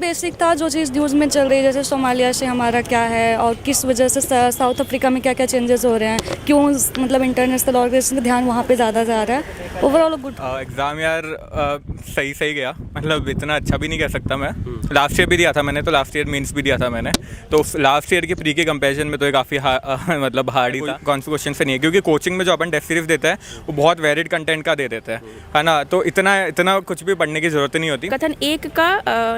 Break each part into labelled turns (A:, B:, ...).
A: Basic था, जो चीज़ news में चल रही है, जैसे सोमालिया से हमारा क्या है और किस वजह से साउथ अफ्रीका में क्या क्या चेंजेस हो रहे हैं, क्यों मतलब इंटरनेशनल ऑर्गेनाइजेशन का ध्यान वहाँ पे ज़्यादा जा रहा है। ओवरऑल गुड
B: एग्ज़ाम यार सही सही गया, मतलब इतना अच्छा भी नहीं कह सकता मैं। लास्ट ईयर भी दिया था मैंने, तो लास्ट ईयर मेंस भी दिया था मैंने, तो लास्ट ईयर की प्री के कंपैरिजन में तो ये काफ़ी मतलब हार्ड ही था। कौन से क्वेश्चन से नहीं है, क्योंकि कोचिंग में जो अपन टेस्ट सीरीज देते हैं वो बहुत वेरिड कंटेंट का दे देते हैं, है ना, तो इतना कुछ भी पढ़ने की ज़रूरत नहीं होती।
C: कथन 1 का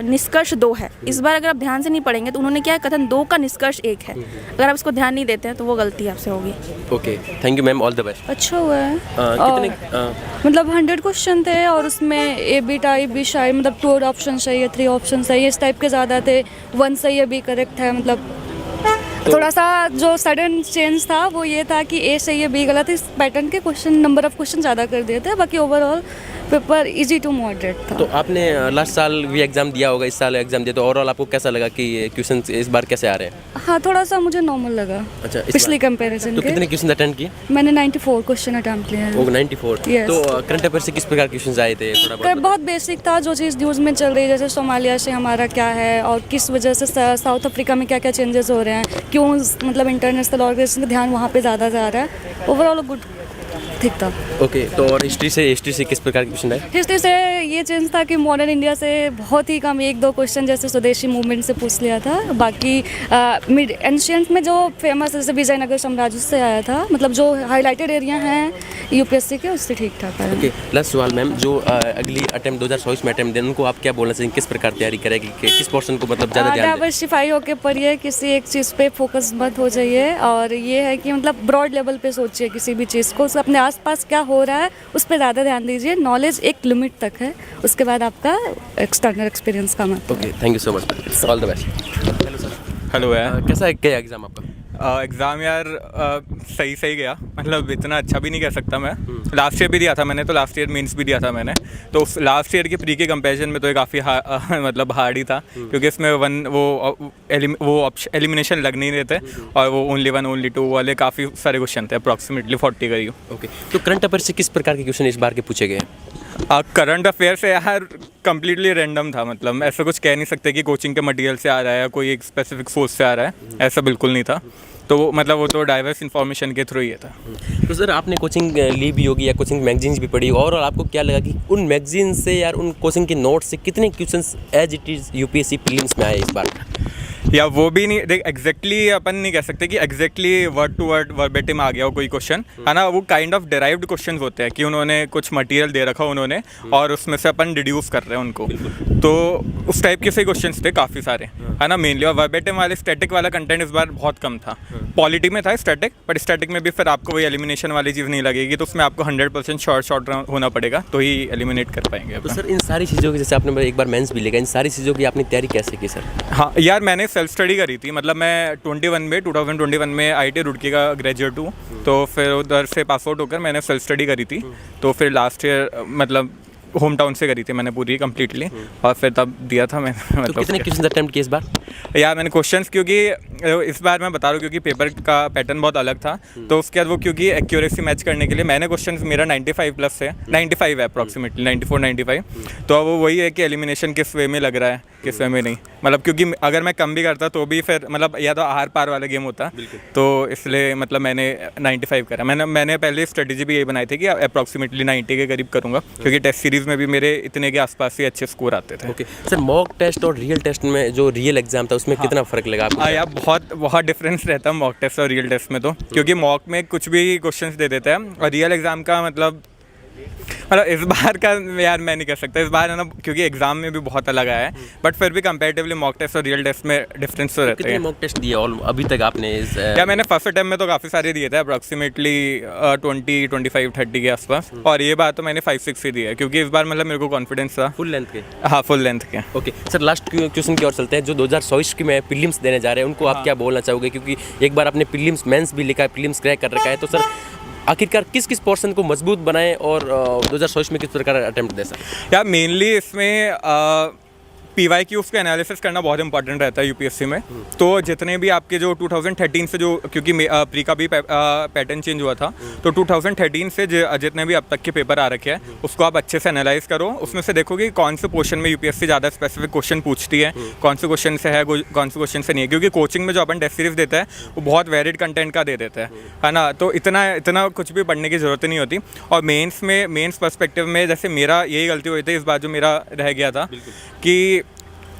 C: निष्कर्ष 2 है। इस बार अगर आप ध्यान से नहीं पढ़ेंगे तो उन्होंने क्या है, कथन 2 का निष्कर्ष 1 है। अगर आप इसको ध्यान नहीं देते हैं तो वो गलती आपसे होगी।
D: Okay, thank you ma'am, all the best.
A: अच्छा हुआ है।
D: कितने
A: मतलब 100 क्वेश्चन थे और उसमें ए बी टाइप भी शायद, मतलब 2 ऑप्शन सही है, 3 ऑप्शन सही है, इस टाइप के ज़्यादा थे, 1 सही है, बी करेक्ट है। मतलब थोड़ा सा जो सडन चेंज था वो ये था कि ए सही है, बी गलत है, इस पैटर्न के क्वेश्चन नंबर ऑफ क्वेश्चन ज़्यादा कर दिए थे। बाकी overall paper easy to moderate था।
D: तो आपने लास्ट साल भी एग्ज़ाम दिया होगा, इस साल एग्ज़ाम दिया, तो ओवरऑल आपको कैसा लगा कि क्वेश्चन इस बार कैसे आ रहे हैं?
A: हाँ, थोड़ा सा मुझे नॉर्मल लगा।
D: अच्छा,
A: पिछली कंपैरिजन
D: तो
A: के।
D: कितने क्वेश्चन अटेंड किए?
A: मैंने 94 क्वेश्चन अटेम्प्ट किए हैं।
D: वो 94।
A: Yes.
D: तो करंट अफेयर से किस प्रकार के क्वेश्चन आए थे? थोड़ा बहुत
A: बहुत बेसिक था, जो चीज़ न्यूज़ में चल रही है, जैसे सोमालिया से हमारा क्या है और किस वजह से साउथ अफ्रीका में क्या क्या चेंजेस हो रहे हैं, क्यों मतलब इंटरनेशनल ऑर्गेनाइजेशन का ध्यान वहाँ पे ज़्यादा जा रहा है। ओवरऑल गुड ठीक था।
D: ओके, तो और हिस्ट्री से किस प्रकार के क्वेश्चन आए?
A: हिस्ट्री से ये चेंज था कि मॉडर्न इंडिया से बहुत ही कम 1-2 क्वेश्चन जैसे स्वदेशी मूवमेंट से पूछ लिया था। बाकी मिड एंशियंट में जो फेमस जैसे विजयनगर साम्राज्य से आया था, मतलब जो हाईलाइटेड एरिया हैं यूपीएससी के, उससे ठीक ठाक है।
D: ओके, लास्ट सवाल मैम, जो अगली अटेम्प्ट 2024 में अटेम्प्ट दें, उनको आप क्या बोलना चाहिए, किस प्रकार तैयारी करेगी, किस पोर्शन को मतलब ज़्यादा ध्यान दें?
A: डाइवर्सिफाई होकर पढ़िए, किसी एक चीज़ पे फोकस मत हो जाइए, और ये है कि मतलब ब्रॉड लेवल पे सोचिए किसी भी चीज़ को, अपने आसपास क्या हो रहा है उस पर ज़्यादा ध्यान दीजिए। नॉलेज एक लिमिट तक है, उसके बाद आपका एक्सटर्नल एक्सपीरियंस का मत।
D: Okay, thank you so much, all the best. Hello sir.
B: Hello यार।
D: कैसा गया एग्ज़ाम आपका?
B: एग्ज़ाम यार सही गया, मतलब इतना अच्छा भी नहीं कह सकता मैं। लास्ट ईयर भी दिया था मैंने, तो लास्ट ईयर मेंस भी दिया था मैंने, तो लास्ट ईयर की प्री के कंपैरिजन में तो ये काफ़ी मतलब हार्ड ही था, क्योंकि इसमें वो एलिमिनेशन लग नहीं रहे थे, और वो ओनली 1 ओनली 2 वाले काफ़ी सारे क्वेश्चन थे, अप्रॉक्सीमेटली 40 करीब।
D: ओके, तो करंट अफेयर से किस प्रकार के क्वेश्चन इस बार के पूछे गए?
B: करंट अफेयर से यार कम्प्लीटली रैंडम था, मतलब ऐसा कुछ कह नहीं सकते कि कोचिंग के मटेरियल से आ रहा है या कोई एक स्पेसिफिक सोर्स से आ रहा है, ऐसा बिल्कुल नहीं था। तो मतलब वो तो डाइवर्स इन्फॉर्मेशन के थ्रू ही था।
D: तो सर, आपने कोचिंग ली भी होगी या कोचिंग मैगजीन्स भी पढ़ी, और आपको क्या लगा कि उन मैगजीन से या उन कोचिंग के नोट्स से कितने questions as it is UPSC prelims में आए इस बार?
B: या वो भी नहीं, देख एग्जैक्टली अपन नहीं कह सकते कि exactly word to word verbatim आ गया हो कोई क्वेश्चन, है ना, वो काइंड ऑफ डिराइव्ड क्वेश्चंस होते हैं कि उन्होंने कुछ मटेरियल दे रखा उन्होंने, और उसमें से अपन डिड्यूस कर रहे हैं उनको, तो उस टाइप के सही क्वेश्चंस थे काफ़ी सारे, है ना, मेनली। और वर्बेटिम वाले स्टैटिक वाला कंटेंट इस बार बहुत कम था। पॉलिटी में था स्टैटिक, बट स्टैटिक में भी फिर आपको वही एलिमिनेशन वाली चीज़ नहीं लगेगी, तो उसमें आपको 100% शॉर्ट होना पड़ेगा, तो ही एलिमिनेट कर पाएंगे।
D: तो सर, इन सारी चीज़ों की, जैसे आपने एक बार मेंस भी लेगा, इन सारी चीज़ों की आपने तैयारी कैसे की सर?
B: हाँ यार, मैंने सेल्फ स्टडी करी थी, मतलब मैं 2021 में IIT रुड़की का ग्रेजुएट हूँ, तो फिर उधर से पास आउट होकर मैंने सेल्फ स्टडी करी थी, तो फिर लास्ट ईयर मतलब होम टाउन से करी थी मैंने पूरी कम्प्लीटली, और फिर तब दिया था मैंने।
D: तो
B: मतलब
D: कितने क्वेश्चन अटेम्प्ट किए इस बार?
B: यार मैंने क्वेश्चंस, क्योंकि इस बार मैं बता रहा हूँ क्योंकि पेपर का पैटर्न बहुत अलग था, तो उसके बाद वो क्योंकि एक्यूरेसी मैच करने के लिए मैंने क्वेश्चंस, मेरा 95+ है, 95 है अप्रॉक्सीमेटली, 94-95, तो अब वो वही है कि एलिमिनेशन किस वे में लग रहा है, किस वे में नहीं, मतलब क्योंकि अगर मैं कम भी करता तो भी फिर मतलब या तो आर पार वाला गेम होता, तो इसलिए मतलब मैंने 95 करा। मैंने पहले स्ट्रेटेजी भी यही बनाई थी कि अप्रॉक्सीमेटली 90 के करीब करूँगा, क्योंकि टेस्ट सीरीज़ में भी मेरे इतने के आसपास ही अच्छे स्कोर आते थे।
D: ओके सर, मॉक टेस्ट और रियल टेस्ट में जो रियल एग्जाम था उसमें कितना फ़र्क लगा आपको?
B: यार बहुत डिफरेंस रहता है मॉक टेस्ट और रियल टेस्ट में, तो क्योंकि मॉक में कुछ भी क्वेश्चंस दे देते हैं, और रियल एग्जाम का मतलब इस बार का यार मैं नहीं कह सकता, इस बार है ना, क्योंकि एग्जाम में भी बहुत अलग आया है, बट फिर भी कंपैरेटिवली मॉक टेस्ट और रियल टेस्ट में डिफरेंस तो रहते हैं।
D: कितने मॉक टेस्ट दिए और अभी तक आपने?
B: या मैंने फर्स्ट अटेम्प्ट में तो काफ़ी सारे दिए थे, अप्रॉक्सीमेटली 20-25-30 के आसपास, और ये बात तो मैंने 5-6 ही दी है, क्योंकि इस बार मतलब मेरे को कॉन्फिडेंस था।
D: फुल लेंथ के?
B: हाँ, फुल लेंथ के।
D: ओके सर, लास्ट क्वेश्चन की ओर चलते हैं। जो 2024 की में प्रीलिम्स देने जा रहे हैं, उनको आप क्या बोलना चाहोगे, क्योंकि एक बार आपने प्रीलिम्स मेंस भी लिखा है, प्रीलिम्स क्रैक कर रखा है, तो सर आखिरकार किस पोर्शन को मजबूत बनाएं और 2024 में किस प्रकार अटेम्प्ट दे सकते?
B: यार मेनली इसमें PYQs का एनालिसिस करना बहुत इंपॉर्टेंट रहता है यूपीएससी में। तो जितने भी आपके जो 2013 से जो, क्योंकि प्री का भी पैटर्न चेंज हुआ था, तो 2013 से जितने भी अब तक के पेपर आ रखे हैं उसको आप अच्छे से एनालाइज करो। उसमें से देखोगे कौन से क्वेश्चन में यूपीएससी ज़्यादा स्पेसिफिक क्वेश्चन पूछती है, कौन से क्वेश्चन से है, कौन से क्वेश्चन से नहीं है। क्योंकि कोचिंग में जो अपन टेस्ट सीरीज देता है वो बहुत वेरिड कंटेंट का दे देता है ना, तो इतना कुछ भी पढ़ने की ज़रूरत नहीं होती। और मेंस पर्सपेक्टिव में जैसे मेरा यही गलती हुई थी इस बार, जो मेरा रह गया था कि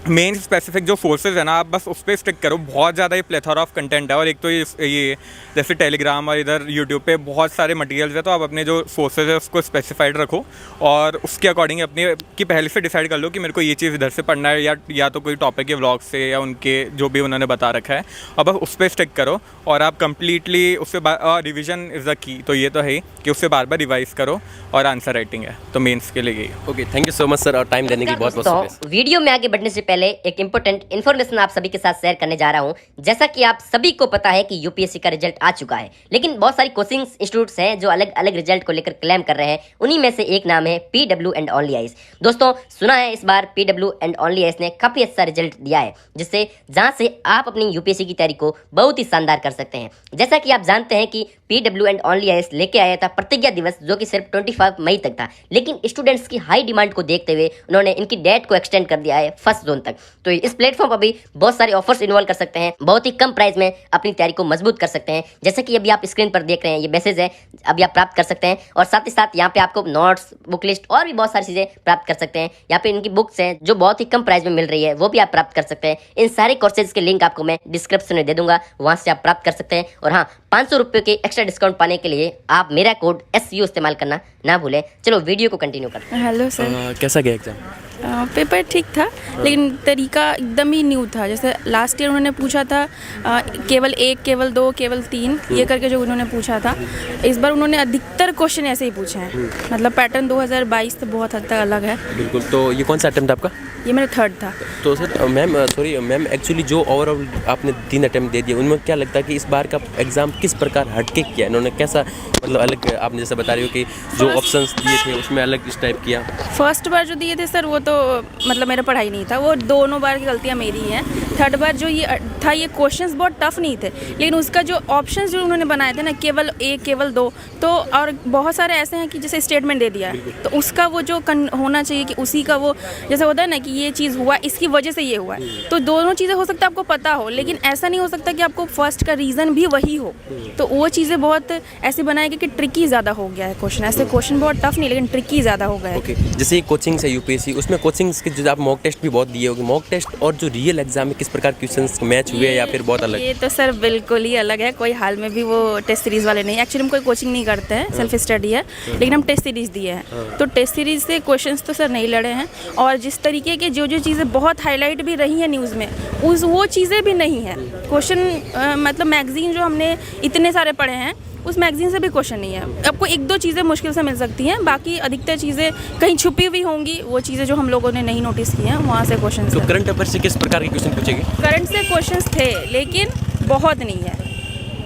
B: मेन स्पेसिफिक जो सोर्सेज है ना, आप बस उस पर स्टिक करो। बहुत ज़्यादा ये प्लेथोरा ऑफ कंटेंट है, और एक तो ये जैसे टेलीग्राम और इधर यूट्यूब पे बहुत सारे मटेरियल्स है, तो आप अपने जो सोर्सेज है उसको स्पेसिफाइड रखो और उसके अकॉर्डिंग अपने की पहले से डिसाइड कर लो कि मेरे को ये चीज़ इधर से पढ़ना है, या तो कोई टॉपिक के व्लॉग से या उनके जो भी उन्होंने बता रखा है, और बस उस पर स्टिक करो। और आप कम्प्लीटली उससे रिविजन इज़ द की, तो ये तो है ही कि उससे बार बार रिवाइज करो, और आंसर राइटिंग है तो मेन्स के लिए यही।
D: Okay, thank you so much sir, और टाइम देने के लिए बहुत बहुत शुक्रिया।
E: वीडियो में आगे बढ़ने से पहले एक इंपॉर्टेंट इन्फॉर्मेशन आप सभी के साथ शेयर करने जा रहा हूं। जैसा कि आप सभी को पता है कि यूपीएससी का रिजल्ट आ चुका है, लेकिन बहुत सारी कोचिंग इंस्टीट्यूट्स हैं जो अलग अलग रिजल्ट को लेकर क्लेम कर रहे हैं। उन्हीं में से एक नाम है PW एंड ओनली आईज। दोस्तों, सुना है इस बार PW एंड ओनली आईज ने काफी अच्छा रिजल्ट दिया है, जहां से आप अपनी यूपीएससी की तैयारी को बहुत ही शानदार कर सकते हैं। जैसा कि आप जानते हैं कि PW एंड ओनली आईज लेके आया था प्रतिज्ञा दिवस, जो कि सिर्फ 25 मई तक था, लेकिन स्टूडेंट्स की हाई डिमांड को देखते हुए उन्होंने इनकी डेट को एक्सटेंड कर दिया है 1 जून तक। तो इस प्लेटफॉर्म पर भी बहुत सारे ऑफर्स इन्वॉल्व कर सकते हैं, बहुत ही कम प्राइस में अपनी तैयारी को मजबूत कर सकते हैं। जैसे कि अभी आप स्क्रीन पर देख रहे हैं, ये मैसेज है, अभी आप प्राप्त कर सकते हैं। और साथ ही साथ यहाँ पे आपको नोट्स, बुक लिस्ट और भी बहुत सारी चीजें प्राप्त कर सकते हैं। यहाँ पे इनकी बुक्स हैं जो बहुत ही कम प्राइस में मिल रही है, वो भी आप प्राप्त कर सकते हैं। इन सारे कोर्सेज के लिंक आपको मैं डिस्क्रिप्शन में दे दूंगा, वहां से आप प्राप्त कर सकते हैं। और हाँ, 500 रुपये के एक्स्ट्रा डिस्काउंट पाने के लिए आप मेरा कोड SU इस्तेमाल करना ना भूलें। चलो वीडियो को कंटिन्यू करते हैं।
C: Hello sir.
D: कैसा गया एग्जाम?
C: पेपर ठीक था, लेकिन तरीका एकदम ही न्यू था। जैसे लास्ट ईयर उन्होंने पूछा था केवल 1, केवल 2, केवल 3 ये करके जो उन्होंने पूछा था, इस बार उन्होंने अधिकतर क्वेश्चन ऐसे ही पूछे हैं। मतलब पैटर्न 2022 से बहुत हद तक अलग है।
D: बिल्कुल। तो ये कौन सा अटेम्प्ट आपका?
C: ये मेरा 3rd था।
D: तो सर मैम एक्चुअली जो ओवरऑल आपने 3 अटेम्प्ट दे दिए, उनमें क्या लगता है कि इस बार का एग्ज़ाम किस प्रकार हटके किया इन्होंने? कैसा मतलब अलग, आपने जैसे बता रही हो कि जो ऑप्शंस दिए थे उसमें अलग इस टाइप किया?
C: फर्स्ट बार जो दिए थे सर, वो तो मतलब मेरा पढ़ाई नहीं था, वो दोनों बार की गलतियाँ मेरी हैं। 3rd बार जो ये था, ये क्वेश्चंस बहुत टफ नहीं थे, लेकिन उसका जो ऑप्शंस जो उन्होंने बनाए थे ना, केवल 1, केवल 2, तो और बहुत सारे ऐसे हैं कि जैसे स्टेटमेंट दे दिया है, तो उसका वो जो होना चाहिए कि उसी का वो जैसे होता है ना कि ये चीज़ हुआ, इसकी वजह से ये हुआ है। तो दोनों चीज़ें हो सकता है आपको पता हो, लेकिन ऐसा नहीं हो सकता कि आपको फर्स्ट का रीज़न भी वही हो। तो वो चीज़ें बहुत ऐसे बनाए गए कि ट्रिकी ज़्यादा हो गया है क्वेश्चन। ऐसे क्वेश्चन बहुत टफ नहीं, लेकिन ट्रिकी ज़्यादा हो गया है।
D: ओके, जैसे कोचिंग से यूपीएससी, उसमें कोचिंग्स के जो आप मॉक टेस्ट भी बहुत दिए होंगे, मॉक टेस्ट और जो रियल एग्जाम में किस प्रकार क्वेश्चंस मैच हुए या फिर बहुत अलग?
C: ये तो सर बिल्कुल ही अलग है। कोई हाल में भी वो टेस्ट सीरीज़ वाले नहीं, एक्चुअली हम कोई कोचिंग नहीं करते हैं, सेल्फ स्टडी है, लेकिन हम टेस्ट सीरीज़ दिए हैं। तो टेस्ट सीरीज़ से क्वेश्चंस तो सर नहीं लड़े हैं, और जिस तरीके के जो चीज़ें बहुत हाईलाइट भी रही हैं न्यूज़ में, वो चीज़ें भी नहीं है। क्वेश्चन मतलब मैगजीन जो हमने इतने सारे पढ़े हैं, उस मैगजीन से भी क्वेश्चन नहीं है। आपको 1-2 चीज़ें मुश्किल से मिल सकती हैं, बाकी अधिकतर चीज़ें कहीं छुपी हुई होंगी, वो चीज़ें जो हम लोगों ने नहीं नोटिस की हैं, वहाँ से क्वेश्चन।
D: तो करंट अफेयर से किस प्रकार के क्वेश्चन पूछेंगे?
C: करंट से क्वेश्चन थे, लेकिन बहुत नहीं है।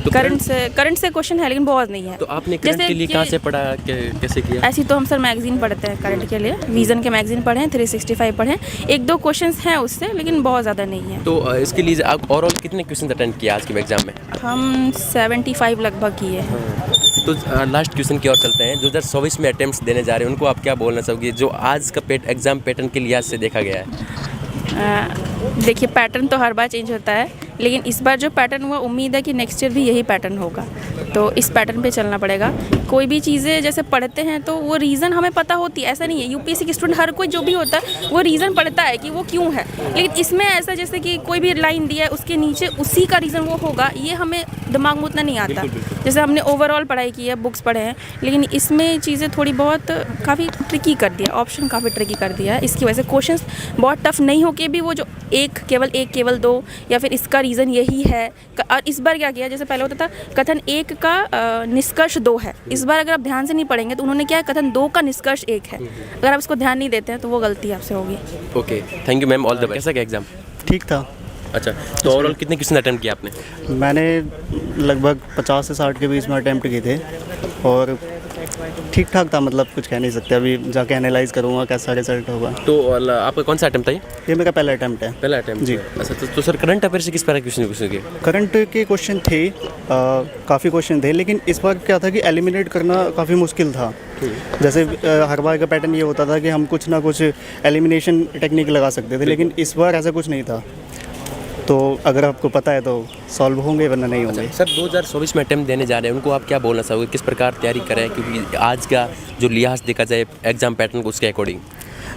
D: तो
C: करंट से क्वेश्चन है, लेकिन बहुत नहीं है।
D: तो आपने करंट के लिए कहाँ से पढ़ा, कैसे किया?
C: ऐसी तो हम सर मैगजीन पढ़ते हैं करंट के लिए, विजन के मैगजीन पढ़े हैं, 365 पढ़े हैं, 1-2 क्वेश्चंस हैं उससे, लेकिन बहुत ज़्यादा नहीं है।
D: तो इसके लिए आप ओवरऑल कितने क्वेश्चन अटेंड किया आज के एग्जाम में?
C: हम 75 लगभग किए हैं।
D: तो लास्ट क्वेश्चन की ओर चलते हैं। 2024 में अटेम्प्ट्स देने जा रहे हैं, उनको आप क्या बोलना चाहोगे जो आज का एग्जाम पैटर्न के लिहाज से देखा गया है?
C: देखिए, पैटर्न तो हर बार चेंज होता है, लेकिन इस बार जो पैटर्न हुआ, उम्मीद है कि नेक्स्ट ईयर भी यही पैटर्न होगा। तो इस पैटर्न पे चलना पड़ेगा। कोई भी चीज़ें जैसे पढ़ते हैं तो वो रीज़न हमें पता होती है, ऐसा नहीं है। यूपीएससी के स्टूडेंट हर कोई जो भी होता है वो रीज़न पढ़ता है कि वो क्यों है, लेकिन इसमें ऐसा जैसे कि कोई भी लाइन दिया है उसके नीचे उसी का रीज़न वो होगा, ये हमें दिमाग में उतना नहीं आता। जैसे हमने ओवरऑल पढ़ाई की है, बुक्स पढ़े हैं, लेकिन इसमें चीज़ें थोड़ी बहुत काफ़ी ट्रिकी कर दिया, ऑप्शन काफ़ी ट्रिकी कर दिया है। इसकी वजह से क्वेश्चंस बहुत टफ नहीं होके भी वो जो केवल 1, केवल 2 या फिर इसका रीज़न यही है। और इस बार क्या किया, जैसे पहले होता था कथन 1 का निष्कर्ष 2 है, इस बार अगर आप ध्यान से नहीं पढ़ेंगे तो उन्होंने क्या है, कथन 2 का निष्कर्ष 1 है। अगर आप इसको ध्यान नहीं देते हैं तो वो गलती आपसे होगी।
D: Okay, thank you ma'am, all the best. कैसा गया एग्जाम?
F: ठीक था।
D: अच्छा, तो ओवरऑल कितने क्वेश्चन अटेम्प्ट किया आपने?
F: मैंने लगभग 50 से 60 के बीच में अटैम्प्ट किए थे, और ठीक ठाक था, मतलब कुछ कह नहीं सकते, अभी जाके एनालाइज करूँगा कैसा रिजल्ट होगा।
D: तो आपका कौन सा अटेम्प्ट था
F: ये मेरा पहला अटैम्प्ट है।
D: पहला अटेम्प्ट
F: जी।
D: अच्छा, तो सर करंट अफेयर से किस तरह के क्वेश्चन पूछेंगे?
F: करंट के क्वेश्चन थे, काफ़ी क्वेश्चन थे, लेकिन इस बार क्या था कि एलिमिनेट करना काफ़ी मुश्किल था। जैसे हर बार का पैटर्न ये होता था कि हम कुछ ना कुछ एलिमिनेशन टेक्निक लगा सकते थे, लेकिन इस बार ऐसा कुछ नहीं था। तो अगर आपको पता है तो सॉल्व होंगे, वरना नहीं होंगे।
D: सर 2024 में अटेम्प्ट देने जा रहे हैं, उनको आप क्या बोलना चाहोगे, किस प्रकार तैयारी करें, क्योंकि आज का जो लिहाज देखा जाए एग्जाम पैटर्न को उसके अकॉर्डिंग?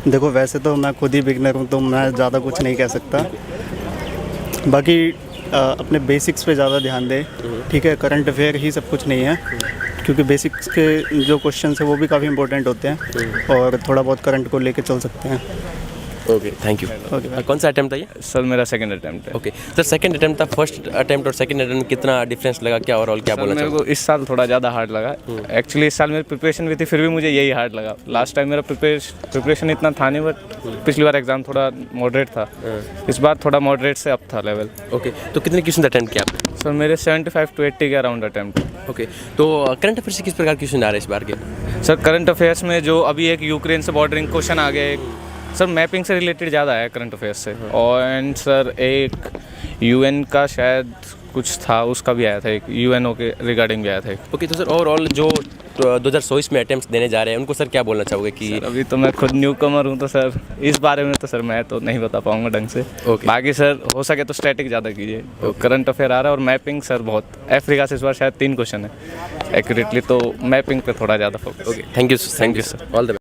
F: देखो, वैसे तो मैं खुद ही बिगनर हूँ, तो मैं ज़्यादा कुछ नहीं कह सकता। बाकी अपने बेसिक्स पे ज़्यादा ध्यान दें, ठीक है। करंट अफेयर ही सब कुछ नहीं है, क्योंकि बेसिक्स के जो क्वेश्चन है वो भी काफ़ी इंपॉर्टेंट होते हैं, और थोड़ा बहुत करंट को लेके चल सकते हैं।
D: Okay, thank you.
F: ओके।
D: कौन सा अटेम्प्ट था ये?
B: सर मेरा सेकंड अटेम्प्ट है।
D: ओके सर, सेकंड अटेम्प्ट था, फर्स्ट अटेम्प्ट और सेकंड अटेम्प्ट कितना डिफरेंस लगा, क्या ओवरऑल क्या बोलना
B: मेरे
D: चाहोगे?
B: को इस साल थोड़ा ज़्यादा हार्ड लगा। एक्चुअली इस साल मेरी प्रिपरेशन भी थी, फिर भी मुझे यही हार्ड लगा। लास्ट टाइम मेरा प्रिपरेशन इतना था नहीं, बट पिछली बार एग्जाम थोड़ा मॉडरेट था, इस बार थोड़ा मॉडरेट से अप था लेवल।
D: ओके, तो कितने क्वेश्चन अटेम्प्ट किया आपने?
B: सर मेरे 75 to 80 के अराउंड अटेम्प्ट।
D: ओके, तो करंट अफेयर से किस प्रकार क्वेश्चन आ रहे हैं इस बार के?
B: सर करंट अफेयर्स में जो अभी एक यूक्रेन से बॉर्डरिंग क्वेश्चन आ गया, एक सर मैपिंग से रिलेटेड ज़्यादा है करंट अफेयर्स से, और एंड सर एक यूएन का शायद कुछ था, उसका भी आया था, एक यूएनओ के रिगार्डिंग भी आया था एक।
D: ओके, तो सर ओवरऑल जो 2024 में अटेम्प्ट देने जा रहे हैं उनको सर क्या बोलना चाहोगे कि?
B: सर अभी तो मैं खुद न्यू कमर हूँ, तो सर इस बारे में तो सर मैं तो नहीं बता पाऊँगा ढंग से।
D: ओके।
B: बाकी सर हो सके तो स्टैटिक ज़्यादा कीजिए। तो करंट अफेयर आ रहा है, और मैपिंग सर बहुत, अफ्रीका से इस बार शायद 3 क्वेश्चन है एक्यूरेटली, तो मैपिंग पे थोड़ा ज़्यादा focus.
D: Okay, thank you sir, all the